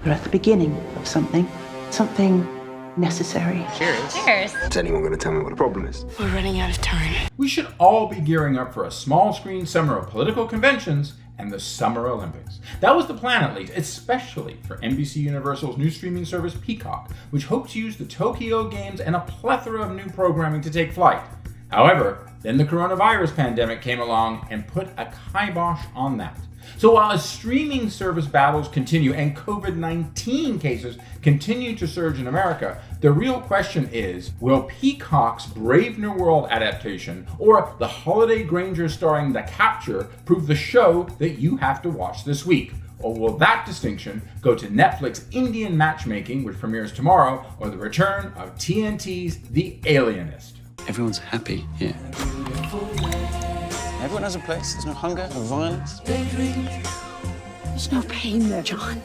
You're at the beginning of something necessary. Cheers. Cheers. Is anyone going to tell me what the problem is? We're running out of time. We should all be gearing up for a small screen summer of political conventions and the Summer Olympics. That was the plan, at least, especially for NBC Universal's new streaming service Peacock, which hoped to use the Tokyo Games and a plethora of new programming to take flight. However, then the coronavirus pandemic came along and put a kibosh on that. So while as streaming service battles continue and COVID-19 cases continue to surge in America, the real question is, will Peacock's Brave New World adaptation or the Holiday Granger starring The Capture prove the show that you have to watch this week? Or will that distinction go to Netflix Indian Matchmaking, which premieres tomorrow, or the return of TNT's The Alienist? Everyone's happy here. Everyone has a place. There's no hunger, no violence. There's no pain there, John.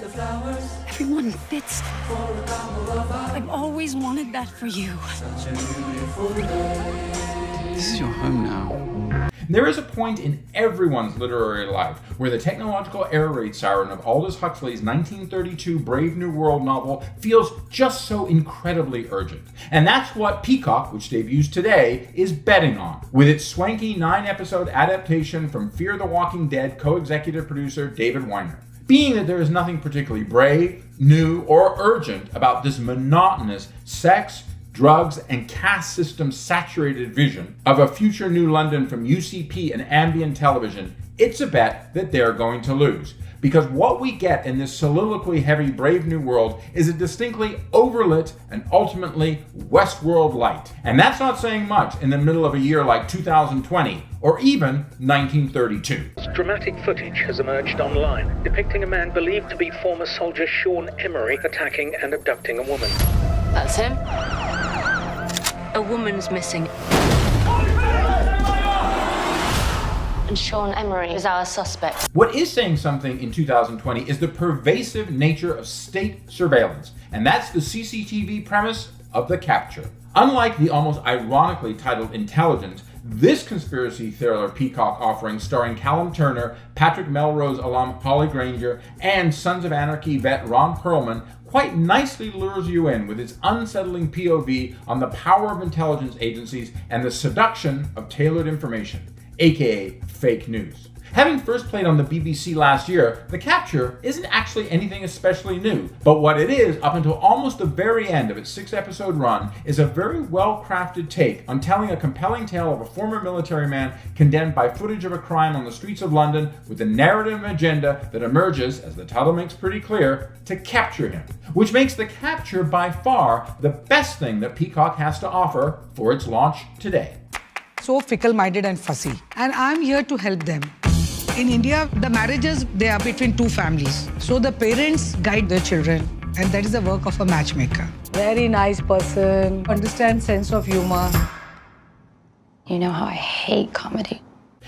Everyone fits. I've always wanted that for you. This is your home now. There is a point in everyone's literary life where the technological air raid siren of Aldous Huxley's 1932 Brave New World novel feels just so incredibly urgent. And that's what Peacock, which debuts today, is betting on, with its swanky 9-episode adaptation from Fear the Walking Dead co-executive producer David Weiner. Being that there is nothing particularly brave, new, or urgent about this monotonous sex, drugs, and caste system saturated vision of a future New London from UCP and ambient television, it's a bet that they're going to lose. Because what we get in this soliloquy-heavy Brave New World is a distinctly overlit and ultimately Westworld light. And that's not saying much in the middle of a year like 2020, or even 1932. Dramatic footage has emerged online depicting a man believed to be former soldier Sean Emery attacking and abducting a woman. That's him. A woman's missing. And Sean Emery is our suspect. What is saying something in 2020 is the pervasive nature of state surveillance, and that's the CCTV premise of The Capture. Unlike the almost ironically titled Intelligence, this conspiracy thriller Peacock offering starring Callum Turner, Patrick Melrose alum Holly Granger, and Sons of Anarchy vet Ron Perlman quite nicely lures you in with its unsettling POV on the power of intelligence agencies and the seduction of tailored information, aka fake news. Having first played on the BBC last year, The Capture isn't actually anything especially new, but what it is, up until almost the very end of its 6-episode run, is a very well-crafted take on telling a compelling tale of a former military man condemned by footage of a crime on the streets of London with a narrative agenda that emerges, as the title makes pretty clear, to capture him, which makes The Capture by far the best thing that Peacock has to offer for its launch today. So fickle-minded and fussy, and I'm here to help them. In India, the marriages, they are between two families. So the parents guide their children, and that is the work of a matchmaker. Very nice person, understands sense of humor. You know how I hate comedy.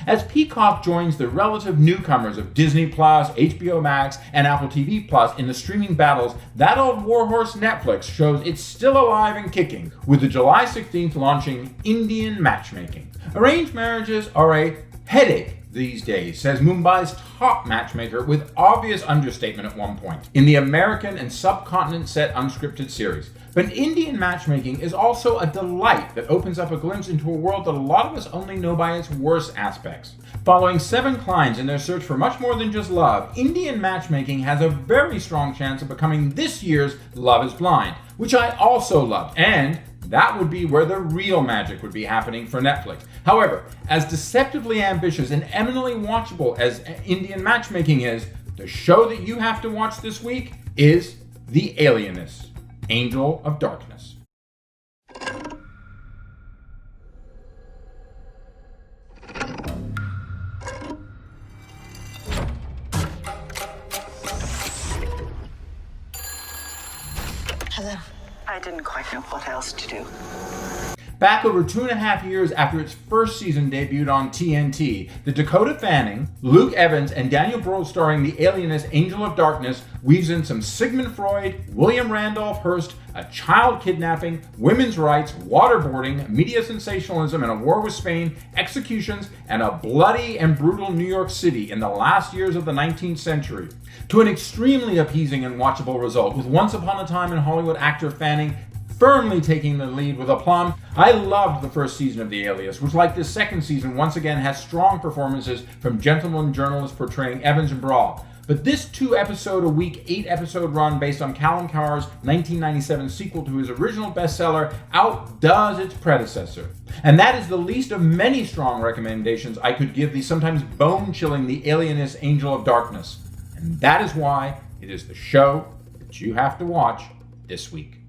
As Peacock joins the relative newcomers of Disney+, HBO Max, and Apple TV+ in the streaming battles, that old warhorse Netflix shows it's still alive and kicking, with the July 16th launching Indian Matchmaking. Arranged marriages are a headache these days, says Mumbai's top matchmaker with obvious understatement at one point, in the American and subcontinent set unscripted series. But Indian Matchmaking is also a delight that opens up a glimpse into a world that a lot of us only know by its worst aspects. Following 7 clients in their search for much more than just love, Indian Matchmaking has a very strong chance of becoming this year's Love is Blind, which I also loved, and that would be where the real magic would be happening for Netflix. However, as deceptively ambitious and eminently watchable as Indian Matchmaking is, the show that you have to watch this week is The Alienist, Angel of Darkness. Hello. I didn't quite know what else to do. Back over 2.5 years after its first season debuted on TNT, the Dakota Fanning, Luke Evans, and Daniel Brühl starring the alienist Angel of Darkness weaves in some Sigmund Freud, William Randolph Hearst, a child kidnapping, women's rights, waterboarding, media sensationalism, and a war with Spain, executions, and a bloody and brutal New York City in the last years of the 19th century, to an extremely appeasing and watchable result, with Once Upon a Time in Hollywood actor Fanning firmly taking the lead with aplomb. I loved the first season of The Alias, which, like the second season, once again has strong performances from gentleman journalists portraying Evans and Brühl. But this 2-episode-a-week, 8-episode run based on Callum Carr's 1997 sequel to his original bestseller outdoes its predecessor. And that is the least of many strong recommendations I could give the sometimes bone-chilling The Alienist Angel of Darkness. And that is why it is the show that you have to watch this week.